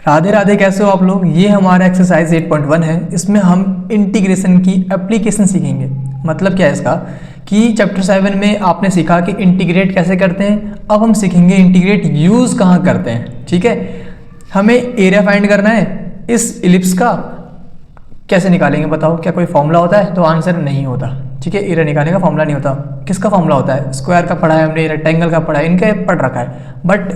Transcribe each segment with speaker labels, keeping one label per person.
Speaker 1: राधे राधे, कैसे हो आप लोग। ये हमारा एक्सरसाइज 8.1 है। इसमें हम इंटीग्रेशन की एप्लीकेशन सीखेंगे। मतलब क्या है इसका कि चैप्टर 7 में आपने सीखा कि इंटीग्रेट कैसे करते हैं, अब हम सीखेंगे इंटीग्रेट यूज़ कहाँ करते हैं। ठीक है, हमें एरिया फाइंड करना है। इस इलिप्स का कैसे निकालेंगे बताओ, क्या कोई फॉर्मूला होता है? तो आंसर नहीं होता। ठीक है, एरिया निकालने का फॉर्मूला नहीं होता। किसका फॉर्मूला होता है? स्क्वायर का पढ़ा है हमने, रेक्टेंगल का पढ़ा है, इनके पढ़ रखा है। बट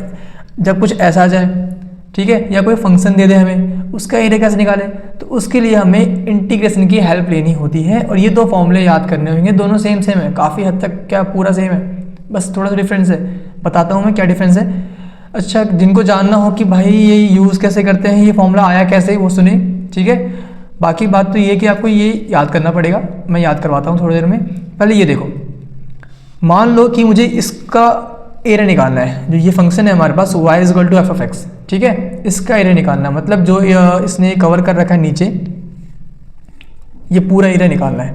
Speaker 1: जब कुछ ऐसा आ जाए, ठीक है, या कोई फंक्शन दे दे हमें, उसका एरिया कैसे निकालें, तो उसके लिए हमें इंटीग्रेशन की हेल्प लेनी होती है। और ये दो फॉर्मूले याद करने होंगे। दोनों सेम है, काफ़ी हद तक क्या पूरा सेम है, बस थोड़ा सा डिफरेंस है। बताता हूँ मैं क्या डिफरेंस है। अच्छा, जिनको जानना हो कि भाई ये यूज़ कैसे करते हैं, ये फॉर्मूला आया कैसे, वो सुने। ठीक है, बाकी बात तो ये कि आपको ये याद करना पड़ेगा। मैं याद करवाता हूँ थोड़ी देर में। पहले ये देखो, मान लो कि मुझे इसका एरिया निकालना है। जो ये फंक्शन है हमारे पास y is equal to F of X, ठीक है, इसका एरिया निकालना है। मतलब जो इसने कवर कर रखा है नीचे, ये पूरा एरिया निकालना है।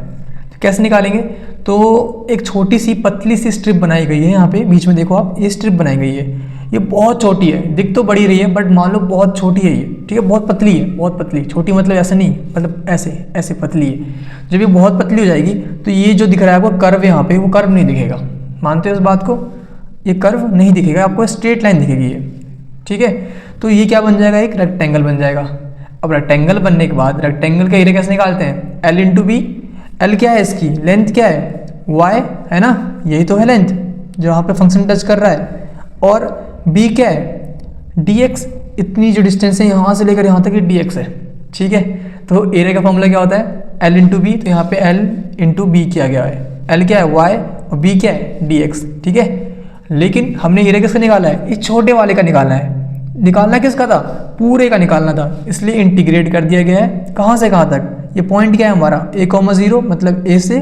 Speaker 1: तो कैसे निकालेंगे? तो एक छोटी सी पतली सी स्ट्रिप बनाई गई है यहाँ पे बीच में, देखो आप, ये स्ट्रिप बनाई गई है। ये बहुत छोटी है, दिख तो बड़ी रही है बट मान लो बहुत छोटी है ये। ठीक है, बहुत पतली है, बहुत पतली। छोटी मतलब ऐसे नहीं, मतलब ऐसे ऐसे पतली है। जब ये बहुत पतली हो जाएगी तो ये जो दिख रहा है आपको कर्व, यहाँ पे वो कर्व नहीं दिखेगा। मानते हो इस बात को? ये कर्व नहीं दिखेगा आपको, स्ट्रेट लाइन दिखेगी ये। ठीक है, तो ये क्या बन जाएगा? एक रेक्टेंगल बन जाएगा। अब रेक्टेंगल बनने के बाद रेक्टेंगल का एरिया कैसे निकालते हैं? L into B. एल क्या है? इसकी लेंथ क्या है? वाई है ना, यही तो है लेंथ जो यहाँ पे फंक्शन टच कर रहा है। और बी क्या है? D x. इतनी जो डिस्टेंस है यहाँ से लेकर यहाँ तक ये डी एक्स है। ठीक है, तो एरिया का फॉर्मूला क्या होता है? L into B. तो यहाँ पे एल इंटू बी किया गया है। एल क्या है? वाई, और बी क्या है? D x. ठीक है, लेकिन हमने एरिया किसका निकाला है? इस छोटे वाले का निकालना है। निकालना किसका था? पूरे का निकालना था, इसलिए इंटीग्रेट कर दिया गया है। कहाँ से कहाँ तक? ये पॉइंट क्या है हमारा? a,0 मतलब a से,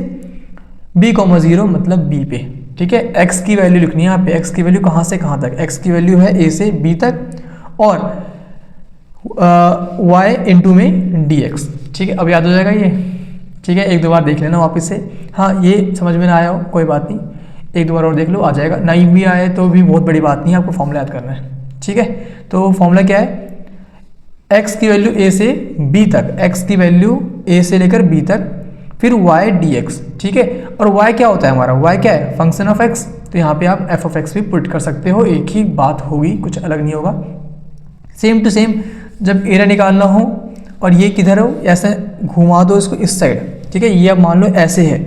Speaker 1: b,0 मतलब b पे। ठीक है, x की वैल्यू लिखनी है यहाँ पे। x की वैल्यू कहाँ से कहाँ तक? x की वैल्यू है a से b तक, और y इंटू में dx। ठीक है, अब याद हो जाएगा ये। ठीक है, एक दो बार देख लेना वापस से। हाँ, ये समझ में ना आया हो कोई बात नहीं, एक दो बार और देख लो, आ जाएगा। नहीं भी आए तो भी बहुत बड़ी बात नहीं है, आपको फॉर्मूला याद करना है। ठीक है, तो फॉर्मूला क्या है? x की वैल्यू a से b तक, x की वैल्यू a से लेकर b तक, फिर y dx। ठीक है, और y क्या होता है हमारा? y क्या है? Function of x। तो यहाँ पे आप f ऑफ x भी पुट कर सकते हो, एक ही बात होगी, कुछ अलग नहीं होगा। सेम टू सेम जब एरिया निकालना हो और ये किधर हो, ऐसे घुमा दो इसको इस साइड। ठीक है, ये अब मान लो ऐसे है,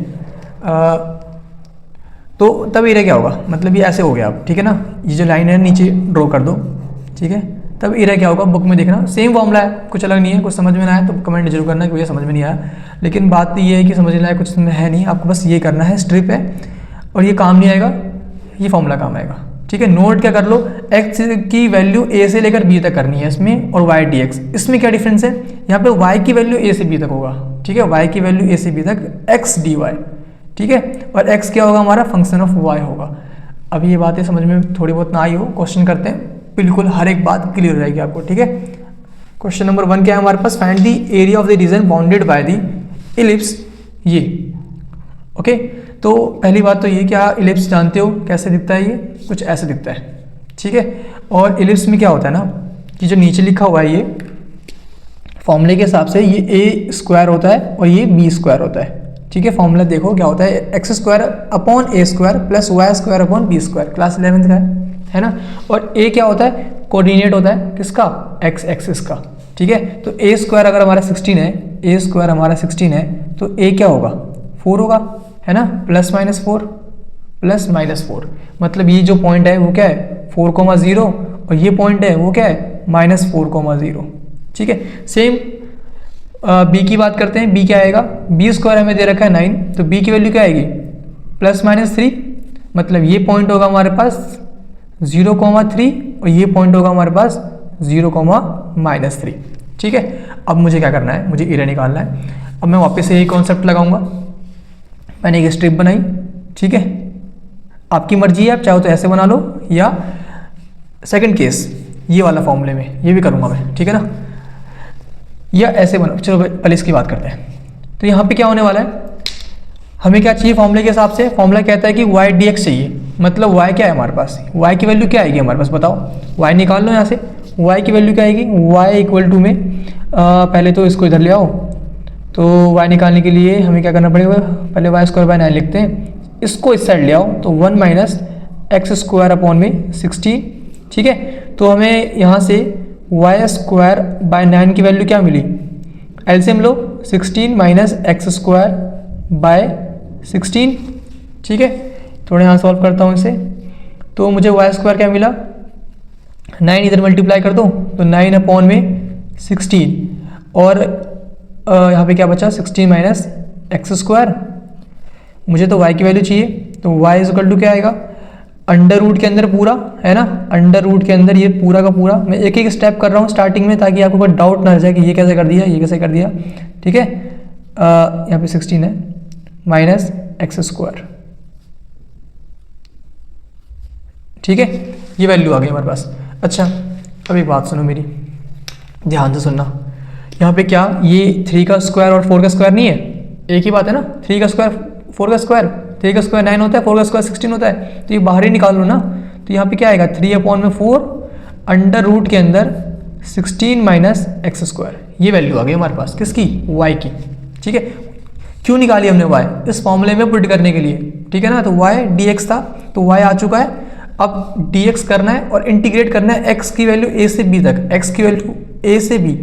Speaker 1: तो तब एरिया क्या होगा? मतलब ये ऐसे हो गया अब। ठीक है ना, ये जो लाइन है नीचे ड्रॉ कर दो। ठीक है, तब एरिया क्या होगा? बुक में देखना, सेम फॉर्मूला है, कुछ अलग नहीं है। कुछ समझ में ना आया तो कमेंट जरूर करना कि भैया समझ में नहीं आया। लेकिन बात तो ये है कि समझ में आया कुछ है नहीं, आपको बस ये करना है। स्ट्रिप है और ये काम नहीं आएगा, ये फॉर्मूला काम आएगा। ठीक है, नोट क्या कर लो, x की वैल्यू a से लेकर b तक करनी है इसमें, और y dx। इसमें क्या डिफरेंस है? यहाँ पे y की वैल्यू a से b तक होगा। ठीक है, y की वैल्यू a से b तक x dy। ठीक है, और x क्या होगा हमारा? फंक्शन ऑफ y होगा। अब ये बातें समझ में थोड़ी बहुत ना आई हो, क्वेश्चन करते हैं, बिल्कुल हर एक बात क्लियर हो जाएगी आपको। ठीक है, क्वेश्चन नंबर 1 क्या है हमारे पास? Find the area of the region bounded by the ellipse ये। ओके, तो पहली बात तो ये, क्या इलिप्स जानते हो कैसे दिखता है? ये कुछ ऐसे दिखता है। ठीक है, और इलिप्स में क्या होता है ना कि जो नीचे लिखा हुआ है, ये फॉर्मूले के हिसाब से ये a स्क्वायर होता है और ये b स्क्वायर होता है। ठीक है, फॉर्मूला देखो क्या होता है? X square upon a square plus Y square upon b square. Class 11th का है ना। और a क्या होता है? कोऑर्डिनेट होता है किसका? x एक्सिस का। ठीक है, तो a स्क्वायर अगर हमारा 16 है, a स्क्वायर हमारा 16 है, तो a क्या होगा? 4 होगा, है ना, प्लस माइनस 4, प्लस माइनस 4। मतलब ये जो पॉइंट है वो क्या है? 4,0, और ये पॉइंट है वो क्या है? -4,0। ठीक है, सेम b की बात करते हैं। b क्या आएगा? b स्क्वायर हमें दे रखा है 9, तो b की वैल्यू क्या आएगी? +-3। मतलब ये पॉइंट होगा हमारे पास 0,3, और ये पॉइंट होगा हमारे पास 0,-3। ठीक है, अब मुझे क्या करना है? मुझे एरिया निकालना है। अब मैं वापस से यही कॉन्सेप्ट लगाऊंगा। मैंने एक स्ट्रिप बनाई। ठीक है, आपकी मर्जी है, आप चाहो तो ऐसे बना लो, या सेकंड केस ये वाला फॉर्मूले में ये भी करूँगा मैं। ठीक है ना, या ऐसे बना। चलो पहले इसकी बात करते हैं। तो यहाँ पे क्या होने वाला है? हमें क्या चाहिए फॉर्मूले के हिसाब से? फॉर्मूला कहता है कि y dx चाहिए। मतलब y क्या है हमारे पास? y की वैल्यू क्या आएगी हमारे पास? बताओ, y निकाल लो यहाँ से। y की वैल्यू क्या आएगी, y इक्वल टू में पहले तो इसको इधर ले आओ, तो y निकालने के लिए हमें क्या करना पड़ेगा, पहले वाई स्क्वायर बाय 9 लिखते हैं, इसको इस साइड ले आओ तो 1 माइनस एक्स स्क्वायर अपॉन में 16, ठीक है। तो हमें यहाँ से वाई स्क्वायर बाय 9 की वैल्यू क्या मिली, एलसीएम लो 16 माइनस एक्स स्क्वायर बाय 16, ठीक है। थोड़ा यहाँ सॉल्व करता हूँ इसे, तो मुझे वाई स्क्वायर क्या मिला, 9 इधर मल्टीप्लाई कर दो तो 9 अपॉन में 16 और यहाँ पे क्या बचा 16 माइनस एक्स स्क्वायर, मुझे तो y की वैल्यू चाहिए, तो y इज इक्वल टू क्या आएगा, अंडर रूट के अंदर पूरा है ना, अंडर रूट के अंदर ये पूरा का पूरा, मैं एक एक स्टेप कर रहा हूँ स्टार्टिंग में ताकि आपको कोई डाउट ना रह जाए कि ये कैसे कर दिया ये कैसे कर दिया, ठीक है। यहाँ पे 16 है माइनस एक्स स्क्वायर, ठीक है, ये वैल्यू आ गई हमारे पास। अच्छा अब एक बात सुनो मेरी, ध्यान से सुनना, यहाँ पे क्या ये 3 का स्क्वायर और 4 का स्क्वायर नहीं है, एक ही बात है ना, 3 का स्क्वायर 4 का स्क्वायर, 3 का स्क्वायर 9 होता है, 4 का स्क्वायर 16 होता है, तो ये बाहर ही निकाल लो ना, तो यहाँ पे क्या आएगा 3 अपॉन में 4 अंडर रूट के अंदर 16 माइनस एक्स स्क्वायर, ये वैल्यू आ गई हमारे पास किसकी, y की, ठीक है। क्यों निकाली हमने y, इस फॉर्मूले में पुट करने के लिए, ठीक है ना, तो y dx था तो y आ चुका है, अब dx करना है और इंटीग्रेट करना है x की वैल्यू a से b तक, x की वैल्यू a से b,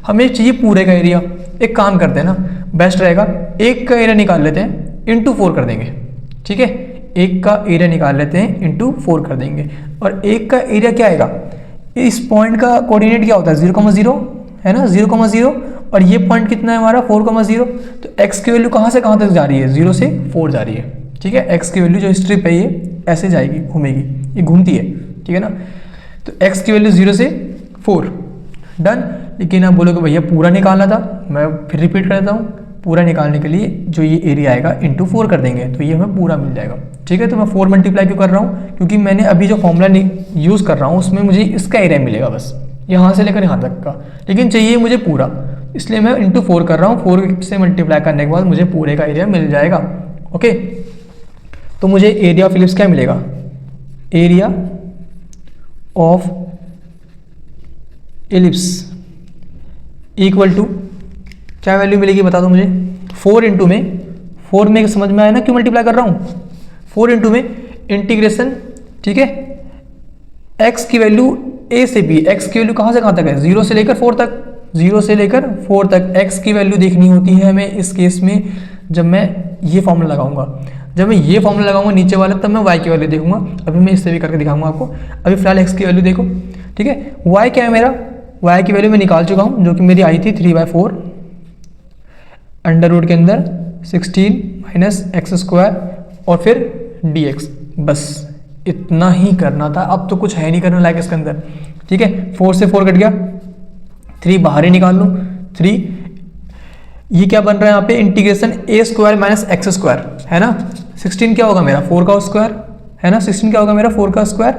Speaker 1: हमें चाहिए पूरे का एरिया। एक काम करते हैं ना, बेस्ट रहेगा एक का एरिया निकाल लेते हैं इंटू 4 कर देंगे, ठीक है, एक का एरिया निकाल लेते हैं इंटू 4 कर देंगे, और एक का एरिया क्या आएगा, इस पॉइंट का कोऑर्डिनेट क्या होता है 0,0 है ना, 0,0 और ये पॉइंट कितना है हमारा 4,0, तो x की वैल्यू कहाँ से कहाँ तक जा रही है, 0 से 4 जा रही है, ठीक है। x की वैल्यू जो स्ट्रिप है ये ऐसे जाएगी, घूमेगी, ये घूमती है, ठीक है ना, तो x की वैल्यू 0 से 4 डन। लेकिन आप बोलोगे भैया पूरा निकालना था, मैं फिर रिपीट कर देता हूँ, पूरा निकालने के लिए जो ये एरिया आएगा इंटू 4 कर देंगे तो ये हमें पूरा मिल जाएगा, ठीक है। तो मैं 4 मल्टीप्लाई क्यों कर रहा हूँ, क्योंकि मैंने अभी जो फॉर्मूला यूज़ कर रहा हूँ उसमें मुझे इसका एरिया मिलेगा बस, यहाँ से लेकर यहाँ तक का, लेकिन चाहिए मुझे पूरा, इसलिए मैं इंटू 4 कर रहा हूँ, 4 से मल्टीप्लाई करने के बाद मुझे पूरे का एरिया मिल जाएगा, ओके। तो मुझे एरिया ऑफ इलिप्स क्या मिलेगा, area of ellipse equal to क्या वैल्यू मिलेगी बता दो मुझे, 4 इंटू में 4 में समझ में आया ना क्यों मल्टीप्लाई कर रहा हूँ, 4 इंटू में इंटीग्रेशन, ठीक है, x की वैल्यू a से b, x की वैल्यू कहाँ से कहाँ तक है 0 से लेकर 4 तक, 0 से लेकर 4 तक x की वैल्यू देखनी होती है हमें इस केस में, जब मैं ये फॉर्मूला लगाऊंगा, जब मैं ये फॉर्मूला लगाऊंगा नीचे वाला तब मैं y की वैल्यू देखूंगा, अभी मैं इससे भी करके दिखाऊंगा आपको, अभी फिलहाल x की वैल्यू देखो, ठीक है। y क्या है मेरा, y की वैल्यू मैं निकाल चुका हूँ जो कि मेरी आई थी 3/4 अंडर रूट के अंदर 16 माइनस एक्स स्क्वायर और फिर dx, बस इतना ही करना था, अब तो कुछ है नहीं करने लायक इसके अंदर, ठीक है। 4 से 4 कट गया, 3 बाहर ही निकाल लो, 3 ये क्या बन रहा है यहाँ पे integration a square minus x square है ना, 16 क्या होगा मेरा 4 का स्क्वायर है ना, 16 क्या होगा मेरा 4 का स्क्वायर,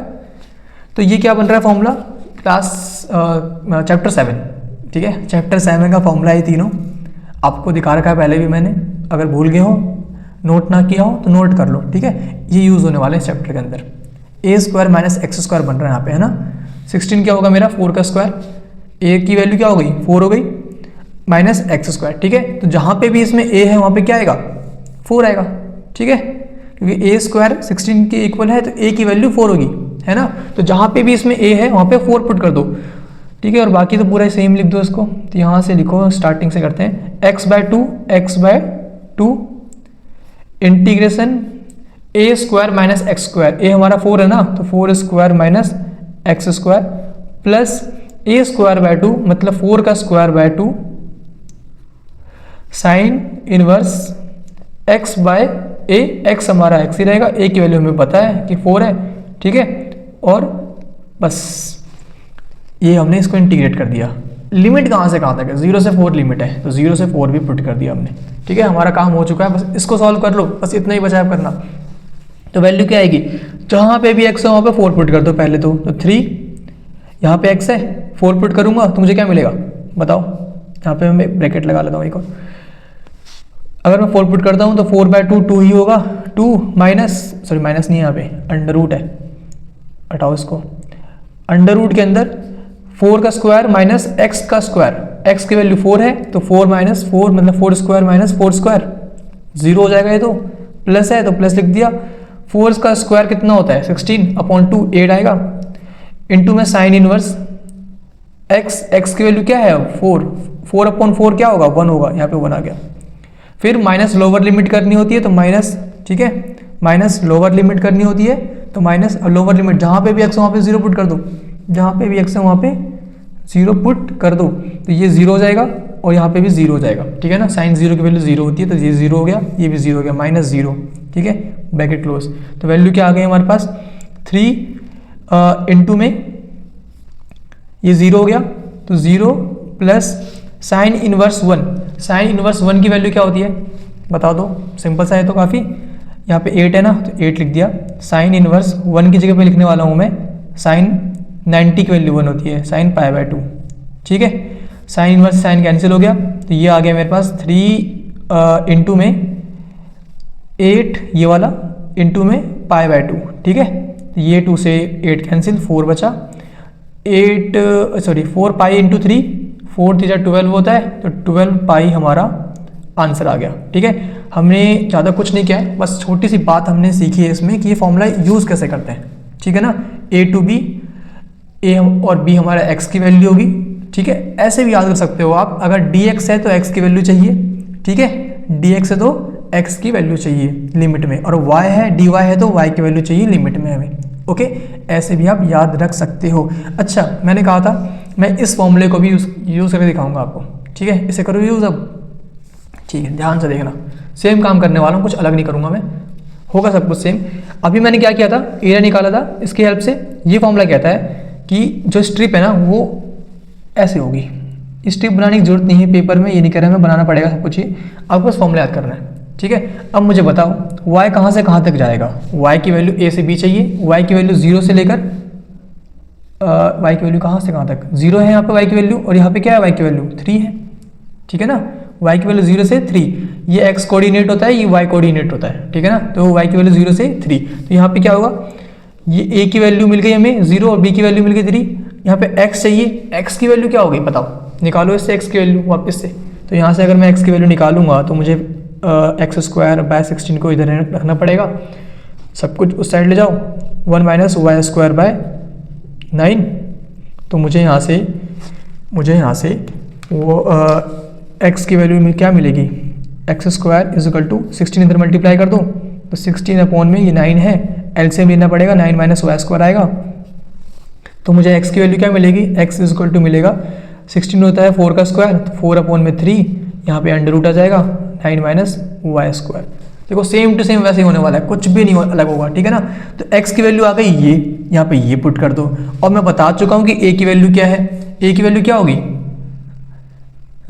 Speaker 1: तो ये क्या बन रहा है फॉर्मूला क्लास चैप्टर 7, ठीक है, चैप्टर 7 का फॉर्मूला ये तीनों आपको दिखा रखा है पहले भी मैंने, अगर भूल गए हो नोट ना किया हो तो नोट कर लो, ठीक है, ये यूज़ होने वाले हैं इस चैप्टर के अंदर। a square minus x square बन रहा है यहाँ पे है ना, 16 क्या होगा मेरा 4 का स्क्वायर, a की वैल्यू क्या हो गई 4 हो गई माइनस एक्स स्क्वायर, ठीक है। तो जहाँ पे भी इसमें a है वहाँ पे क्या आएगा 4 आएगा, ठीक है, क्योंकि a स्क्वायर 16 के इक्वल है तो a की वैल्यू 4 होगी है ना, तो जहाँ पे भी इसमें a है वहाँ पे 4 पुट कर दो, ठीक है, और बाकी तो पूरा सेम लिख दो इसको, तो यहाँ से लिखो स्टार्टिंग से करते हैं x/2 integration a square minus x square, a हमारा 4 है ना तो 4 square minus x square plus a स्क्वायर/2 मतलब 4 का स्क्वायर/2 साइन इनवर्स x/a, x हमारा x ही रहेगा, a की वैल्यू हमें पता है कि 4 है, ठीक है, और बस ये हमने इसको इंटीग्रेट कर दिया। लिमिट कहाँ से कहाँ तक है 0 से 4 लिमिट है, तो 0 से 4 भी पुट कर दिया हमने, ठीक है, हमारा काम हो चुका है, बस इसको सॉल्व कर लो, बस इतना ही बचा करना। तो वैल्यू क्या आएगी, जहाँ पे भी x है वहाँ पे 4 पुट कर दो पहले तो 3, यहाँ पे x है 4 पुट करूँगा तो मुझे क्या मिलेगा बताओ, यहाँ पे मैं ब्रैकेट लगा लेता हूँ एक और, अगर मैं 4 पुट करता हूँ तो 4/2 2 ही होगा, 2 माइनस सॉरी माइनस नहीं है यहाँ पे अंडर रूट है, हटाओ इसको, अंडर रूट के अंदर 4 का स्क्वायर माइनस एक्स का स्क्वायर, एक्स की वैल्यू 4 है तो 4 माइनस 4 मतलब 4 स्क्वायर माइनस 4 स्क्वायर 0 हो जाएगा। ये तो प्लस है तो प्लस लिख दिया। 4 का स्क्वायर कितना होता है 16/2 8 आएगा। इंटू में साइन इनवर्स एक्स, एक्स की वैल्यू क्या है अब 4, 4/4 क्या होगा 1 होगा, यहाँ पे 1 आ गया। फिर माइनस लोअर लिमिट करनी होती है तो माइनस, ठीक है, माइनस लोअर लिमिट करनी होती है तो माइनस, लोअर लिमिट जहाँ पे भी एक्स वहाँ पे 0 पुट कर दो, जहाँ पे भी एक्स है वहाँ पे 0 पुट कर दो तो ये 0 हो जाएगा और यहाँ पे भी 0 हो जाएगा, ठीक है ना। साइन 0 की वैल्यू 0 होती है तो ये 0 हो गया, ये भी 0 हो गया, -0, ठीक है, ब्रैकेट क्लोज। तो वैल्यू क्या आ गई हमारे पास 3 इंटू में ये 0 हो गया तो 0 plus sine inverse 1, sine inverse 1 की वैल्यू क्या होती है बता दो, सिंपल सा है तो काफ़ी, यहाँ पे 8 है ना तो 8 लिख दिया। साइन इनवर्स 1 की जगह पे लिखने वाला हूँ मैं साइन 90 की वैल्यू 1 होती है, साइन π/2, ठीक है। साइन इनवर्स साइन कैंसिल हो गया तो ये आ गया मेरे पास 3 इंटू में 8 ये वाला इंटू में π/2, ठीक है। तो ये 2 से 8 कैंसिल, 4 बचा, 4 पाई इंटू 3, 4 3 12 होता है तो 12 पाई हमारा आंसर आ गया, ठीक है। हमने ज़्यादा कुछ नहीं किया है, बस छोटी सी बात हमने सीखी है इसमें कि ये फॉर्मूला यूज़ कैसे करते हैं, ठीक है ना। a to b, a और b हमारा x की वैल्यू होगी, ठीक है। ऐसे भी याद कर सकते हो आप, अगर dx है तो x की वैल्यू चाहिए, ठीक है, dx है तो x की वैल्यू चाहिए लिमिट में, और y है dy है तो y की वैल्यू चाहिए लिमिट में हमें, ओके। ऐसे भी आप याद रख सकते हो। अच्छा, मैंने कहा था मैं इस फॉर्मूले को भी यूज़ करके दिखाऊंगा आपको, ठीक है। इसे करो यूज़ अब, ठीक है, ध्यान से देखना, सेम काम करने वाला हूँ, कुछ अलग नहीं करूँगा मैं, होगा सब कुछ सेम। अभी मैंने क्या किया था, एरिया निकाला था, इसकी हेल्प से ये फॉर्मूला कहता है कि जो स्ट्रिप है ना वो ऐसे होगी। स्ट्रिप बनाने की जरूरत नहीं है पेपर में, ये नहीं कह रहा मैं, बनाना पड़ेगा सब कुछ, ये आपको बस फॉर्मूला याद करना है, ठीक है। अब मुझे बताओ y कहाँ से कहाँ तक जाएगा, y की वैल्यू a से b चाहिए, y की वैल्यू 0 से लेकर y की वैल्यू कहाँ से कहाँ तक 0 है यहाँ पे y की वैल्यू, और यहाँ पे क्या है y की वैल्यू 3 है, ठीक है ना। y की वैल्यू 0 से 3, ये x कोऑर्डिनेट होता है, ये y कोऑर्डिनेट होता है, ठीक है ना। तो y की वैल्यू 0 से 3, तो यहाँ पे क्या होगा, ये a की वैल्यू मिल गई हमें 0 और b की वैल्यू मिल गई 3, यहाँ पे x चाहिए, x की वैल्यू क्या होगी बताओ, निकालो इससे x की वैल्यू वापस से। तो यहाँ से अगर मैं x की वैल्यू निकालूंगा तो मुझे x² को इधर रखना पड़ेगा, सब कुछ उस साइड ले जाओ, 1 माइनस y²/9, तो मुझे यहाँ से वो x की वैल्यू में क्या मिलेगी, x² = 16, इधर मल्टीप्लाई कर दो तो 16 में ये 9 है, एलसीएम लेना पड़ेगा, 9 माइनस y² आएगा, तो मुझे x की वैल्यू क्या मिलेगी, x = मिलेगा 16 होता है 4 का स्क्वायर, तो 4/3, यहाँ पे अंडर रूट आ जाएगा, 9 माइनस y²। देखो सेम टू सेम वैसे ही होने वाला है, कुछ भी नहीं अलग होगा, ठीक है ना। तो x की वैल्यू आ गई ये, यहाँ पे ये पुट कर दो, और मैं बता चुका हूँ कि a की वैल्यू क्या है, a की वैल्यू क्या होगी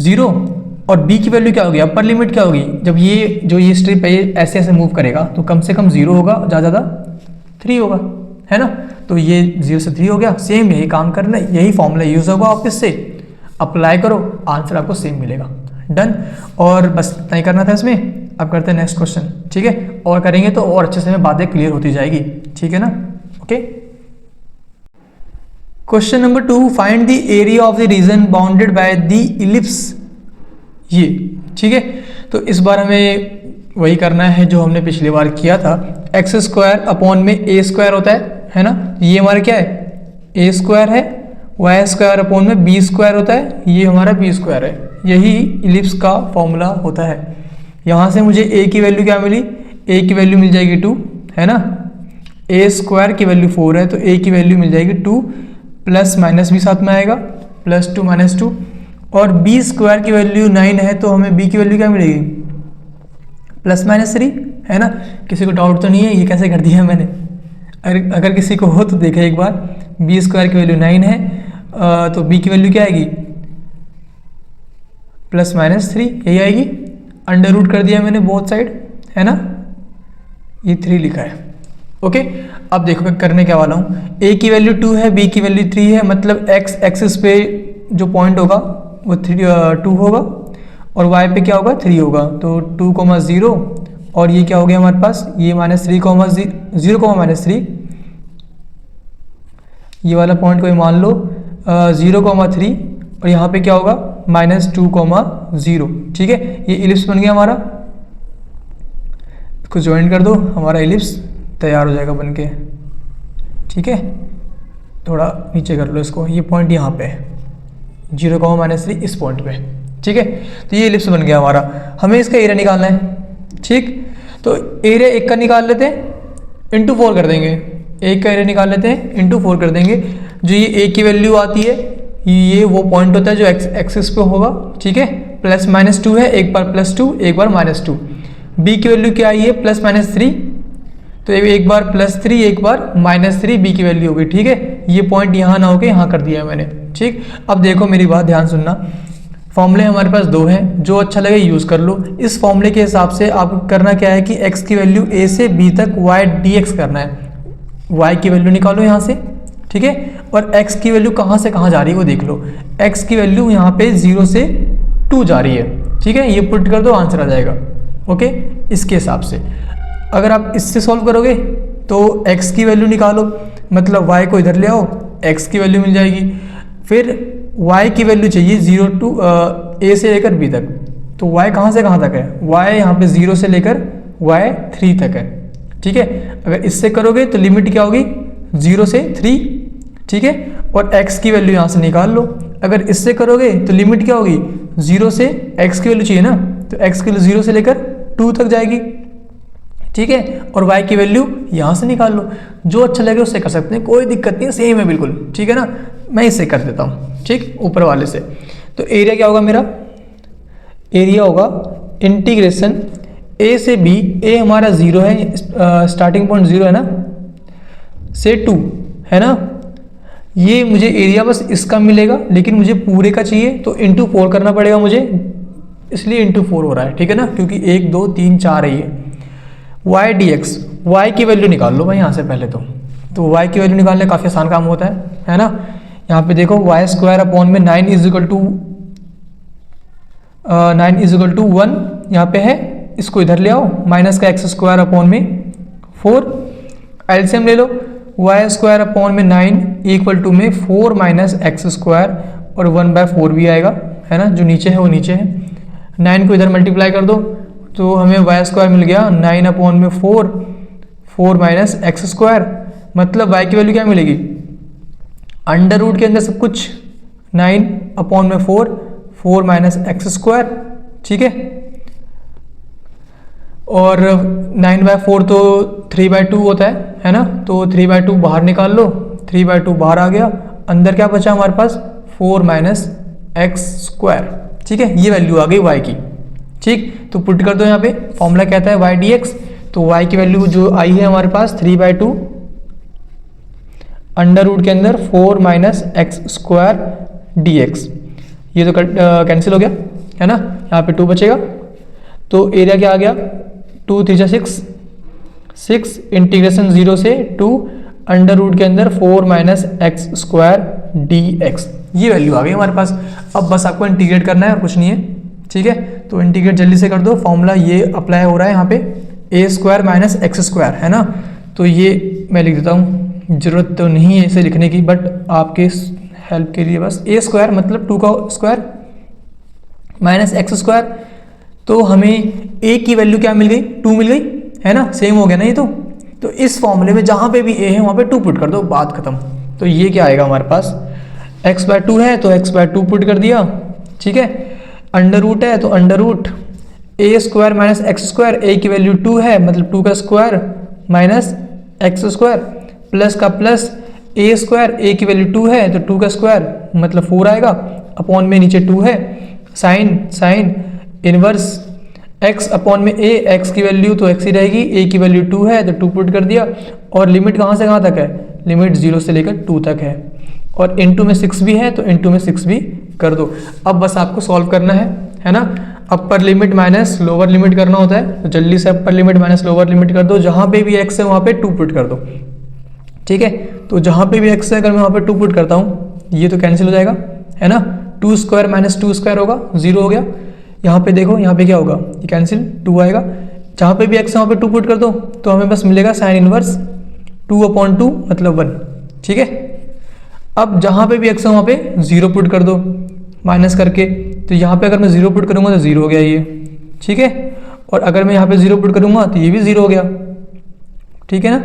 Speaker 1: 0, और b की वैल्यू क्या होगी, अपर लिमिट क्या होगी, जब ये स्ट्रिप है ये ऐसे ऐसे मूव करेगा तो कम से कम 0 होगा, ज़्यादा 3 होगा, है ना। तो ये 0 से 3 हो गया, सेम यही काम करना है, यही फॉर्मूला यूज़ होगा, ऑफिस से अप्लाई करो, आंसर आपको सेम मिलेगा, डन। और बस इतना ही करना था इसमें। अब करते हैं नेक्स्ट क्वेश्चन, ठीक है, और करेंगे तो और अच्छे से में बातें क्लियर होती जाएगी, ठीक है ना, okay. Question number 2, find the area of the region bounded by the ellipse, ये ठीक है। तो इस बार हमें वही करना है जो हमने पिछली बार किया था, x² में a² होता है ना, ये हमारा क्या है a² है, y² में b² होता है, ये हमारा b² है, यही इलिप्स का फॉर्मूला होता है। यहाँ से मुझे a की वैल्यू क्या मिली, a की वैल्यू मिल जाएगी 2, है ना, a² की वैल्यू 4 है तो a की वैल्यू मिल जाएगी 2, प्लस माइनस भी साथ में आएगा, +2 -2, और b² की वैल्यू 9 है तो हमें b की वैल्यू क्या मिलेगी +-3, है ना। किसी को डाउट तो नहीं है ये कैसे कर दिया मैंने, अगर किसी को हो तो देखें एक बार, b² की वैल्यू 9 है तो b की वैल्यू क्या आएगी +-3, यही आएगी, अंडर रूट कर दिया मैंने बोथ साइड, है ना, ये 3 लिखा है, ओके। अब देखो मैं करने क्या वाला हूँ, a की वैल्यू 2 है, b की वैल्यू 3 है, मतलब x एक्सिस पे जो पॉइंट होगा वो 2 होगा और y पे क्या होगा 3 होगा, तो 2,0 और ये क्या हो गया हमारे पास, ये -3,0, 0,-3, ये वाला पॉइंट कोई मान लो 0,3 और यहाँ पे क्या होगा -2,0। ठीक है, ये इलिप्स बन गया हमारा। इसको ज्वाइन कर दो, हमारा इलिप्स तैयार हो जाएगा बन के। ठीक है, थोड़ा नीचे कर लो इसको, ये पॉइंट यहाँ पे 0,-3 इस पॉइंट पे। ठीक है, तो ये इलिप्स बन गया हमारा। हमें इसका एरिया निकालना है। ठीक, तो एरिया एक का निकाल लेते हैं, इंटू 4 कर देंगे। एक का एरिया निकाल लेते हैं, इंटू 4 कर देंगे। जो ये ए की वैल्यू आती है, ये वो पॉइंट होता है जो एक्सिस पे होगा। ठीक है, +-2 है, एक बार +2 एक बार -2। बी की वैल्यू क्या आई है +-3, तो एक बार +3 एक बार -3 बी की वैल्यू होगी। ठीक है, ये पॉइंट यहाँ ना होके यहाँ कर दिया है मैंने। ठीक, अब देखो मेरी बात ध्यान सुनना। फॉर्मूले हमारे पास 2 हैं, जो अच्छा लगे यूज़ कर लो। इस फॉर्मूले के हिसाब से आपको करना क्या है कि x की वैल्यू a से b तक y dx करना है। y की वैल्यू निकालो यहाँ से। ठीक है, और x की वैल्यू कहाँ से कहाँ जा रही है वो देख लो। x की वैल्यू यहाँ पे 0 से 2 जा रही है। ठीक है, ये पुट कर दो, आंसर आ जाएगा। ओके, इसके हिसाब से अगर आप इससे सॉल्व करोगे तो x की वैल्यू निकालो, मतलब y को इधर ले आओ, x की वैल्यू मिल जाएगी। फिर y की वैल्यू चाहिए 0 to a से लेकर b तक, तो y कहाँ से कहाँ तक है, y यहाँ पे 0 से लेकर y 3 तक है। ठीक है, अगर इससे करोगे तो लिमिट क्या होगी 0 से 3। ठीक है, और x की वैल्यू यहाँ से निकाल लो। अगर इससे करोगे तो लिमिट क्या होगी 0 से, x की वैल्यू चाहिए ना, तो x की वैल्यू 0 से लेकर 2 तक जाएगी। ठीक है, और y की वैल्यू यहाँ से निकाल लो। जो अच्छा लगे उससे कर सकते हैं, कोई दिक्कत नहीं है, सेम है बिल्कुल। ठीक है ना, मैं इससे कर देता हूँ। ठीक, ऊपर वाले से। तो एरिया क्या होगा मेरा, एरिया होगा इंटीग्रेशन a से b, a हमारा 0 है, स्टार्टिंग पॉइंट 0 है ना, से 2 है ना। ये मुझे एरिया बस इसका मिलेगा, लेकिन मुझे पूरे का चाहिए तो इंटू 4 करना पड़ेगा मुझे, इसलिए इंटू 4 हो रहा है। ठीक है ना, क्योंकि 1 2 3 4 है ये। y dx, y की वैल्यू निकाल लो भाई यहाँ से पहले तो y की वैल्यू निकालने काफ़ी आसान काम होता है ना। यहाँ पे देखो y² अपॉन में 9 इज इक्वल टू 1 यहाँ पे है, इसको इधर ले आओ, माइनस का x² अपॉन में 4, एलसीएम ले लो, y² अपॉन में 9 इक्वल टू में 4 माइनस x² और 1/4 भी आएगा, है ना, जो नीचे है वो नीचे है। 9 को इधर मल्टीप्लाई कर दो तो हमें y² मिल गया 9 अपॉन में 4 माइनस x², मतलब y की वैल्यू क्या मिलेगी, अंडर रूट के अंदर सब कुछ 9 अपॉन में 4 माइनस x²। ठीक है, और 9/4 तो 3/2 होता है ना, तो 3/2 बाहर निकाल लो, 3/2 बाहर आ गया, अंदर क्या बचा हमारे पास 4 माइनस x²। ठीक है, ये वैल्यू आ गई y की। ठीक, तो पुट कर दो यहाँ पे, फॉर्मूला कहता है y dx, तो y की वैल्यू जो आई है हमारे पास 3/2 अंडर रूट के अंदर 4 माइनस x² dx। ये तो कैंसिल हो गया है ना, यहाँ पे 2 बचेगा, तो एरिया क्या आ गया 2 3 6 इंटीग्रेशन 0 से 2 अंडर रूट के अंदर 4 माइनस x² dx। ये वैल्यू आ गई हमारे पास। अब बस आपको इंटीग्रेट करना है और कुछ नहीं है। ठीक है, तो इंटीग्रेट जल्दी से कर दो। फॉर्मूला ये अप्लाई हो रहा है यहाँ पे, a² माइनस x² है ना, तो ये मैं लिख देता हूँ, ज़रूरत तो नहीं है इसे लिखने की, बट आपके हेल्प के लिए बस a² मतलब 2 का स्क्वायर माइनस x², तो हमें a की वैल्यू क्या मिल गई 2 मिल गई, है ना, सेम हो गया ना ये तो इस फॉर्मूले में जहाँ पे भी a है वहाँ पे 2 पुट कर दो, बात खत्म। तो ये क्या आएगा हमारे पास, x/2 है तो x/2 पुट कर दिया। ठीक है, अंडर रूट है तो under root a² minus x², a की वैल्यू 2 है मतलब 2 का स्क्वायर माइनस x² प्लस का प्लस a², a की वैल्यू 2 है तो 2 का स्क्वायर मतलब 4 आएगा, अपॉन में नीचे 2 है, साइन इनवर्स x अपॉन में a, x की वैल्यू तो x ही रहेगी, a की वैल्यू 2 है तो 2 पुट कर दिया, और लिमिट कहाँ से कहाँ तक है, लिमिट 0 से लेकर 2 तक है, और इनटू में 6 भी है तो इनटू में 6 भी कर दो। अब बस आपको सॉल्व करना है ना, upper limit minus lower limit करना होता है, तो जल्दी से upper limit minus lower limit कर दो, जहाँ पे भी x है वहाँ पे 2 पुट कर दो। ठीक है, तो जहाँ पे भी x है अगर मैं वहाँ पे 2 पुट करता हूँ, ये तो कैंसिल हो जाएगा, है ना, 2² माइनस 2² होगा, 0 हो गया। यहाँ पे देखो, यहाँ पे क्या होगा, ये कैंसिल 2 आएगा, जहाँ पे भी x है वहाँ पे 2 पुट कर दो, तो हमें बस मिलेगा साइन इनवर्स 2/2 मतलब 1। ठीक है, अब जहाँ पे भी एक्स है वहाँ पे 0 पुट कर दो माइनस करके, तो यहाँ पे अगर मैं 0 पुट करूँगा तो 0 हो गया ये, ठीक है। और अगर मैं यहाँ पे 0 पुट करूँगा तो ये भी 0 हो गया, ठीक है ना।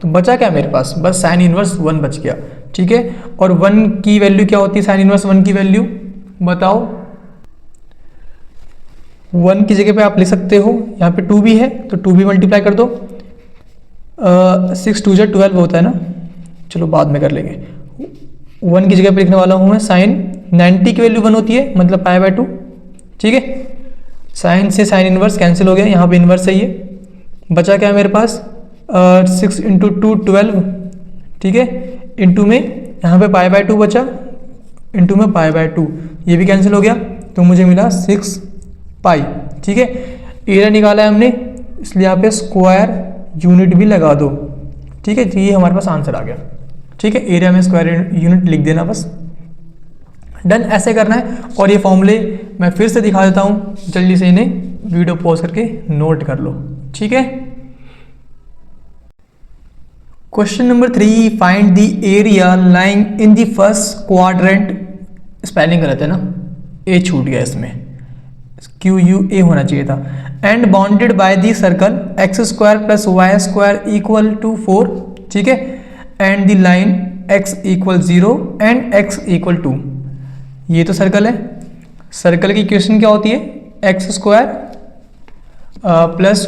Speaker 1: तो बचा क्या मेरे पास, बस साइन इनवर्स 1 बच गया, ठीक है। और 1 की वैल्यू क्या होती है, साइन इनवर्स 1 की वैल्यू बताओ। 1 की जगह पे आप लिख सकते हो, यहाँ पे 2 भी है तो 2 भी मल्टीप्लाई कर दो, 6 2 जा 12 होता है ना, चलो बाद में कर लेंगे। 1 की जगह पे लिखने वाला हूँ मैं साइन 90 की वैल्यू 1 होती है, मतलब π/2, ठीक है। साइन से साइन इनवर्स कैंसिल हो गया, यहाँ पे इनवर्स है ये, बचा क्या है मेरे पास 6 × 2 12, ठीक है। इंटू में यहाँ पे π/2 बचा, इंटू में π/2, ये भी कैंसिल हो गया, तो मुझे मिला 6 पाई, ठीक है। एरिया निकाला है हमने, इसलिए यहाँ पे स्क्वायर यूनिट भी लगा दो, ठीक है। तो ये हमारे पास आंसर आ गया, ठीक है। एरिया में स्क्वायर यूनिट लिख देना बस, डन। ऐसे करना है। और ये फॉर्मूले मैं फिर से दिखा देता हूँ, जल्दी से इन्हें वीडियो पॉज करके नोट कर लो, ठीक है। Question number 3, find the area lying in the first quadrant. Spelling गलत है ना, ए छूट गया इसमें, QUA होना चाहिए था। And bounded by the circle x² + y² = 4, ठीक है। And the line x = 0 and x = 2। ये तो सर्कल है, सर्कल की इक्वेशन क्या होती है, x² +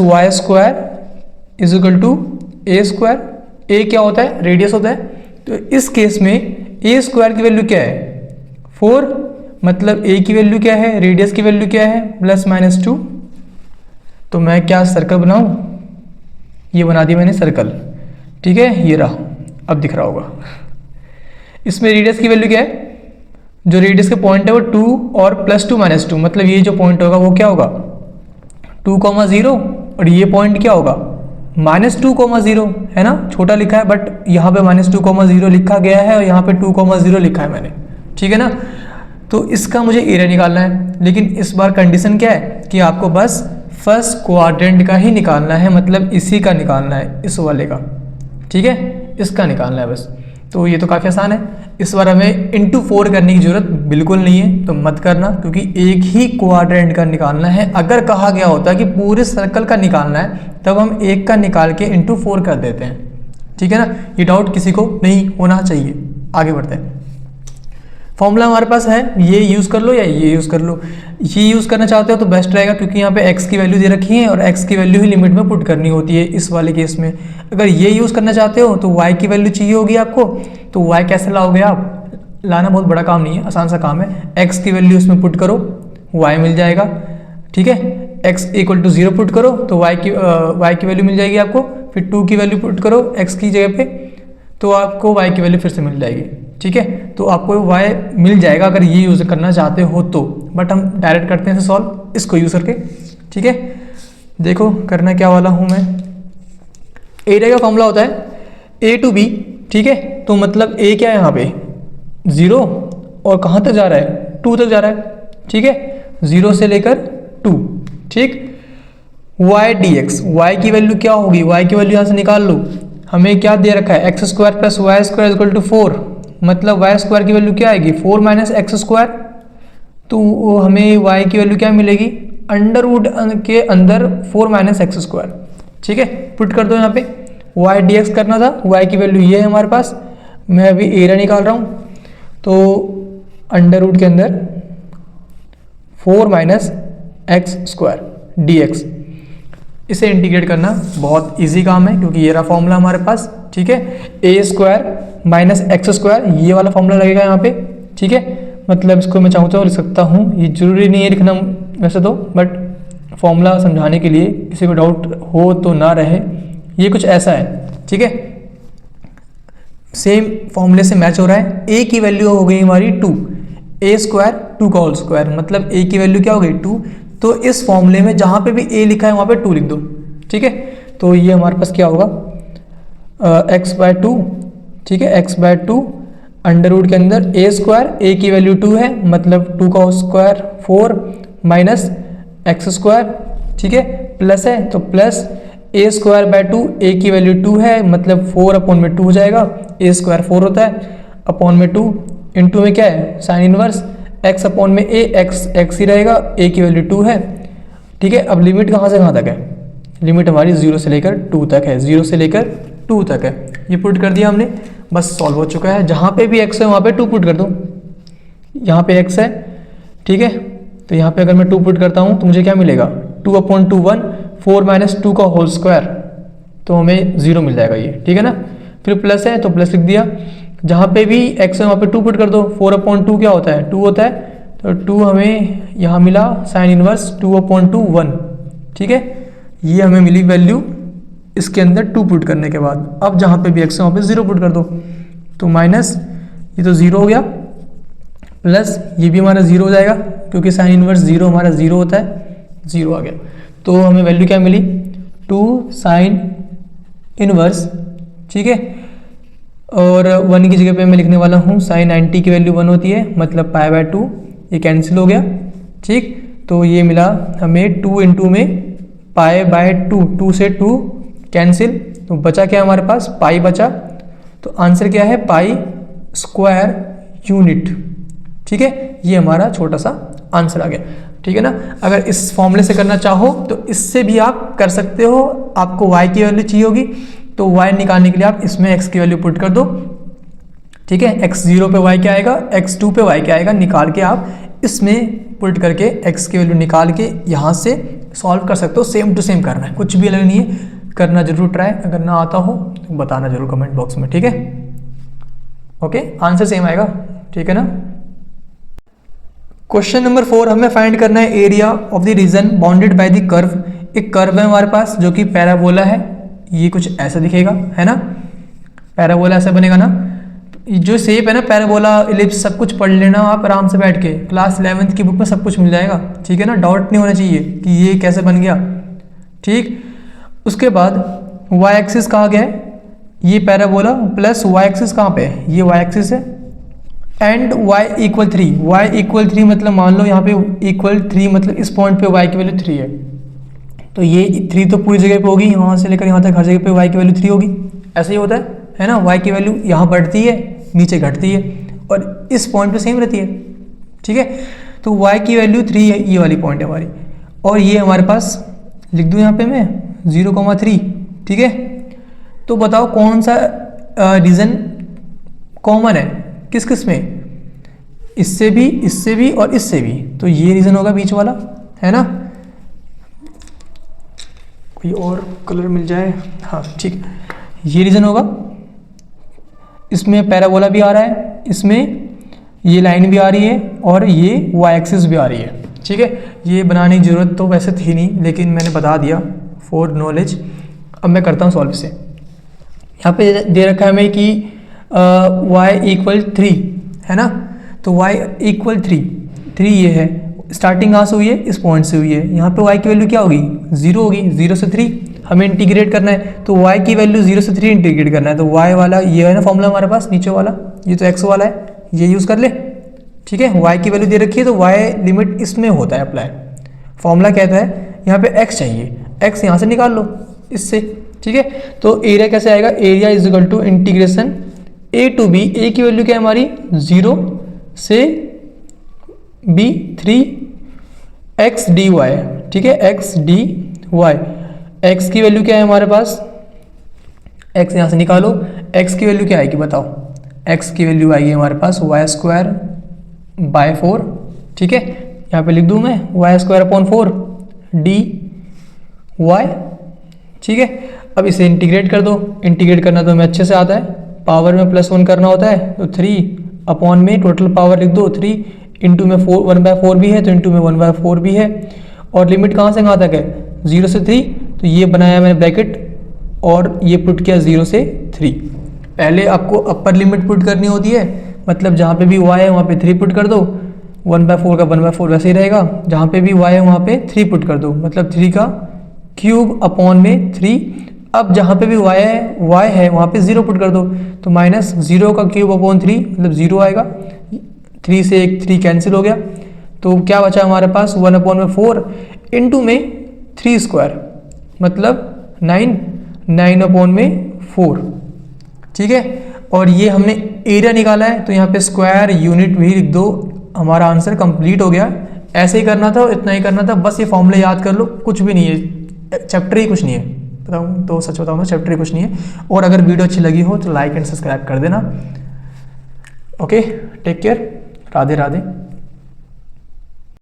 Speaker 1: y² = a²। a क्या होता है, रेडियस होता है। तो इस केस में a² की वैल्यू क्या है, 4, मतलब a की वैल्यू क्या है, रेडियस की वैल्यू क्या है, +-2। तो मैं क्या सर्कल बनाऊं, ये बना दिया मैंने सर्कल, ठीक है। ये रहा, अब दिख रहा होगा। इसमें रेडियस की वैल्यू क्या है, जो रेडियस का पॉइंट है वो 2 और +2 - 2, मतलब ये जो पॉइंट होगा वो क्या होगा 2, 0, और ये पॉइंट क्या होगा -2, 0, है ना। छोटा लिखा है बट यहाँ पे -2, 0 लिखा गया है, और यहाँ पे 2, 0 लिखा है मैंने, ठीक है ना। तो इसका मुझे एरिया निकालना है, लेकिन इस बार कंडीशन क्या है कि आपको बस फर्स्ट क्वाड्रेंट का ही निकालना है, मतलब इसी का निकालना है, इस वाले का, ठीक है, इसका निकालना है बस। तो ये तो काफ़ी आसान है। इस बार हमें × 4 करने की जरूरत बिल्कुल नहीं है, तो मत करना, क्योंकि एक ही क्वाड्रेंट का निकालना है। अगर कहा गया होता कि पूरे सर्कल का निकालना है, तब हम एक का निकाल के × 4 कर देते हैं, ठीक है ना। ये डाउट किसी को नहीं होना चाहिए। आगे बढ़ते हैं। फॉर्मूला हमारे पास है, ये यूज़ कर लो या ये यूज़ कर लो। ये यूज़ करना चाहते हो तो बेस्ट रहेगा, क्योंकि यहाँ पे x की वैल्यू दे रखी है और x की वैल्यू ही लिमिट में पुट करनी होती है इस वाले केस में। अगर ये यूज़ करना चाहते हो तो y की वैल्यू चाहिए होगी आपको, तो y कैसे लाओगे आप, लाना बहुत बड़ा काम नहीं है, आसान सा काम है। x की वैल्यू इसमें पुट करो, y मिल जाएगा, ठीक है। x = 0 पुट करो तो y की वैल्यू मिल जाएगी आपको, फिर 2 की वैल्यू पुट करो x की जगह पे, तो आपको y की वैल्यू फिर से मिल जाएगी, ठीक है। तो आपको y मिल जाएगा अगर ये यूज़ करना चाहते हो तो, बट हम डायरेक्ट करते हैं सॉल्व इसको यूज़ करके, ठीक है। देखो करना क्या वाला हूँ मैं, एरिया का फॉर्मूला होता है a to b, ठीक है। तो मतलब a क्या है यहाँ पे 0, और कहाँ तक जा रहा है 2 तक जा रहा है, ठीक है, 0 से लेकर 2, ठीक। y dx, y की वैल्यू क्या होगी, y की वैल्यू यहाँ से निकाल लो। हमें क्या दे रखा है, x² + y² = 4, मतलब y² की वैल्यू क्या आएगी 4 - x²। तो हमें y की वैल्यू क्या मिलेगी, √ के अंदर 4 - x², ठीक है। पुट कर दो यहाँ पे, y dx करना था, y की वैल्यू ये है हमारे पास। मैं अभी एरिया निकाल रहा हूँ, तो √ के अंदर 4 - x² dx। इसे इंटीग्रेट करना बहुत इजी काम है, क्योंकि ये रहा फॉर्मूला हमारे पास, ठीक है। a² - x², ये वाला फॉर्मूला लगेगा यहाँ पे, ठीक है। मतलब इसको मैं चाहूँ तो लिख सकता हूँ, ये जरूरी नहीं है लिखना वैसे तो, बट फॉर्मूला समझाने के लिए किसी को डाउट हो तो ना रहे। ये कुछ ऐसा है, ठीक है, सेम फॉर्मूले से मैच हो रहा है। a की वैल्यू हो गई हमारी 2, a², 2 का होल स्क्वायर, मतलब a की वैल्यू क्या हो गई 2। तो इस फॉर्मूले में जहाँ पे भी a लिखा है वहाँ पे 2 लिख दो, ठीक है। तो ये हमारे पास क्या होगा x/2, ठीक है, x/2 √ के अंदर a², a की वैल्यू 2 है, मतलब 2 का होल स्क्वायर 4 - x², ठीक है, प्लस है तो प्लस a²/2, a की वैल्यू 2 है, मतलब 4/2 हो जाएगा, a² 4 होता है, अपॉन में 2, इंटू में क्या है साइन इनवर्स x अपॉन में a, x ही रहेगा, a की वैल्यू 2 है। ठीक है, अब लिमिट कहाँ से कहाँ तक है, लिमिट हमारी 0 से लेकर 2 तक है, 0 से लेकर 2 तक है। ये पुट कर दिया हमने, बस सॉल्व हो चुका है। जहाँ पे भी x है वहाँ पे 2 पुट कर दो, यहाँ पे x है, ठीक है, तो यहाँ पे अगर मैं 2 पुट करता हूँ तो मुझे क्या मिलेगा 2 अपॉन 2 1, 4 माइनस 2 का होल स्क्वायर, तो हमें 0 मिल जाएगा ये, ठीक है ना। फिर प्लस है तो प्लस लिख दिया, जहाँ पे भी x है वहाँ पे 2 पुट कर दो, 4 अपॉन 2 क्या होता है 2 होता है, तो 2 हमें यहाँ मिला साइन इनवर्स 2 अपॉन 2 1, ठीक है, ये हमें मिली वैल्यू इसके अंदर 2 पुट करने के बाद। अब जहाँ पे भी x है वहाँ पे 0 पुट कर दो, तो माइनस ये तो 0 हो गया, प्लस ये भी हमारा 0 हो जाएगा क्योंकि साइन इनवर्स 0 हमारा 0 होता है, 0 आ गया। तो हमें वैल्यू क्या मिली 2 साइन इनवर्स, ठीक है, और 1 की जगह पे मैं लिखने वाला हूँ साइन 90 की वैल्यू 1 होती है, मतलब π/2, ये कैंसिल हो गया, ठीक। तो ये मिला हमें 2 इंटू में π/2, 2 से 2 कैंसिल, तो बचा क्या हमारे पास पाई बचा, तो आंसर क्या है पाई स्क्वायर यूनिट, ठीक है, ये हमारा छोटा सा आंसर आ गया, ठीक है ना। अगर इस फॉर्मूले से करना चाहो तो इससे भी आप कर सकते हो। आपको y की वैल्यू चाहिए होगी तो y निकालने के लिए आप इसमें x की वैल्यू पुट कर दो, ठीक है, x0 पे y क्या आएगा, x2 पे y क्या आएगा, निकाल के आप इसमें पुट करके x की वैल्यू निकाल के यहाँ से सॉल्व कर सकते हो। सेम टू सेम करना है, कुछ भी अलग नहीं है, करना जरूर ट्राई। अगर ना आता हो तो बताना जरूर कमेंट बॉक्स में, ठीक है। ओके, आंसर सेम आएगा, ठीक है ना। क्वेश्चन नंबर 4 हमें फाइंड करना है area of the region bounded by the curve. एक कर्व है हमारे पास जो कि पैराबोला है, ये कुछ ऐसा दिखेगा, है ना, पैराबोला ऐसा बनेगा ना। जो शेप है ना पैराबोला, इलिप्स, सब कुछ पढ़ लेना आप आराम से बैठ के, क्लास 11th की बुक में सब कुछ मिल जाएगा, ठीक है ना। डाउट नहीं होना चाहिए कि ये कैसे बन गया, ठीक। उसके बाद y एक्सिस कहाँ गया है, ये पैराबोला प्लस y एक्सिस कहाँ पे है, ये y एक्सिस है, and y equal 3, y equal 3 मतलब मान लो यहाँ पे इक्वल 3 मतलब इस पॉइंट पे y की वैल्यू 3 है, तो ये 3 तो पूरी जगह पे होगी, यहाँ से लेकर यहाँ तक हर जगह पे y की वैल्यू 3 होगी, ऐसे ही होता है ना। y की वैल्यू यहाँ बढ़ती है नीचे घटती है और इस पॉइंट पे सेम रहती है, ठीक है। तो y की वैल्यू 3 है, ये वाली पॉइंट है हमारी, और ये हमारे पास लिख दूँ यहाँ पे मैं 0,3, ठीक है। तो बताओ कौन सा रीजन कॉमन है किस किस में, इससे भी और इससे भी, तो ये रीजन होगा बीच वाला, है ना। कोई और कलर मिल जाए, हाँ ठीक, ये रीजन होगा। इसमें पैराबोला भी आ रहा है, इसमें ये लाइन भी आ रही है और ये y एक्सिस भी आ रही है, ठीक है। ये बनाने की ज़रूरत तो वैसे थी नहीं, लेकिन मैंने बता दिया फॉर नॉलेज। अब मैं करता हूँ सॉल्व से। यहाँ पे दे रखा है हमें कि y इक्वल 3 है ना, तो y इक्वल 3 ये है, स्टार्टिंग कहाँ से हुई है, इस पॉइंट से हुई है। यहाँ पे y की वैल्यू क्या होगी 0 होगी, 0 से 3 हमें इंटीग्रेट करना है, तो y की वैल्यू 0 से 3 इंटीग्रेट करना है, तो y वाला ये है ना फॉर्मूला हमारे पास नीचे वाला, ये तो x वाला है, ये यूज़ कर ले, ठीक है। y की वैल्यू दे रखी है तो y लिमिट इसमें होता है अप्लाई। फॉर्मूला कहता है यहाँ पे x चाहिए, x यहाँ से निकाल लो इससे, ठीक है। तो एरिया कैसे आएगा, area is equal to integration a to b, a की वैल्यू क्या है हमारी 0 से b 3x dy, ठीक है, x dy, x की वैल्यू क्या है हमारे पास, x यहाँ से निकालो, x की वैल्यू क्या आएगी बताओ, x की वैल्यू आएगी हमारे पास y²/4, ठीक है। यहाँ पे लिख दूँ मैं y²/4 dy, ठीक है। अब इसे इंटीग्रेट कर दो, इंटीग्रेट करना तो हमें अच्छे से आता है, पावर में +1 करना होता है, तो 3 अपॉन में टोटल पावर लिख दो 3, इंटू में 1/4 भी है तो इंटू में 1/4 भी है, और लिमिट कहाँ से कहाँ तक है 0 से 3, तो ये बनाया मैंने ब्रैकेट और ये पुट किया 0 से 3। पहले आपको अपर लिमिट पुट करनी होती है, मतलब जहाँ पे भी y है वहाँ पे 3 पुट कर दो, 1/4 का 1/4 वैसे ही रहेगा, जहाँ पे भी y है वहाँ पे 3 पुट कर दो, मतलब 3 का क्यूब अपॉन में 3। अब जहाँ पे भी y है वहाँ पे 0 पुट कर दो, तो -0 का क्यूब अपॉन 3 मतलब 0 आएगा, 3 से एक 3 कैंसिल हो गया, तो क्या बचा हमारे पास 1/4 इंटू में 3² मतलब 9/4, ठीक है। और ये हमने एरिया निकाला है, तो यहाँ पे स्क्वायर यूनिट भी लिख दो, हमारा आंसर कंप्लीट हो गया। ऐसे ही करना था, इतना ही करना था, बस ये फॉर्मूले याद कर लो, कुछ भी नहीं है, चैप्टर ही कुछ नहीं है, बताऊँ तो सच बताऊँ तो चैप्टर ही कुछ नहीं है। और अगर वीडियो अच्छी लगी हो तो लाइक एंड सब्सक्राइब कर देना। Okay, take care, Radhe Radhe.